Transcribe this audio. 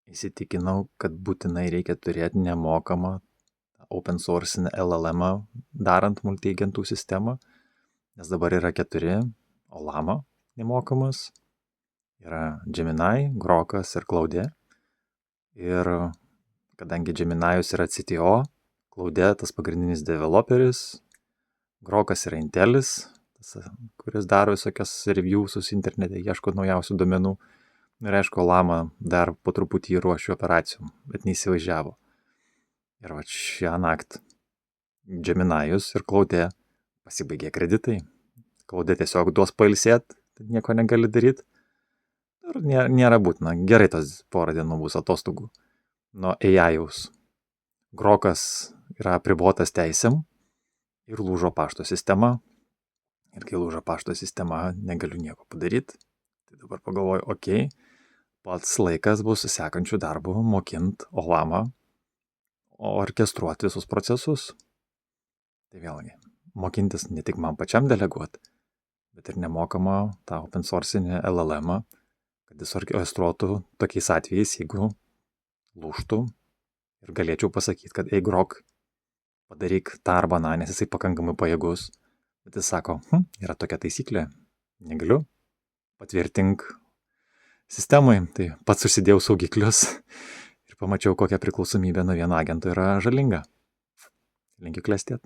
Įsitikinau, kad būtinai reikia turėti nemokamą open source LLM darant multiagentų sistemą, nes dabar yra 4, Olama nemokamas, yra Gemini, Grokas ir Claude. Ir kadangi Geminijus yra CTO, Claude tas pagrindinis developeris, Grokas yra Intelis, kuris daro visokias reviewsus internete, ieško naujausių duomenų. Ir aišku, Olama dar po truputį ruošiu operacijų, bet neįsivažiavo. Ir va šią naktį Geminijus ir Claude pasibaigė kreditai. Claude tiesiog duos pailsėt, nieko negali daryti. Ir nėra būtina. Gerai tas porą dienų bus atostogų nuo AI-jaus. Grokas yra apribotas teisėm ir lūžo pašto sistema. Ir kai lūžo pašto sistema, negaliu nieko padaryti. Tai dabar pagalvoju, okei, pats laikas bus sekančių darbų mokint Olamą, orkestruoti visus procesus. Tai vėlgi, mokintis ne tik man pačiam deleguoti, bet ir nemokamą tą open source LLM, kad jis orkestruotų tokiais atvejais, jeigu lūžtų ir galėčiau pasakyti, kad Grok, padaryk tą arba na, nes jisai pakankamai pajėgus. Bet jis sako, yra tokia taisyklė, negaliu, patvirtink sistemai. Tai pats užsidėjau saugiklius ir pamačiau, kokia priklausomybė nuo vieno agento yra žalinga. Linkiu klestėt.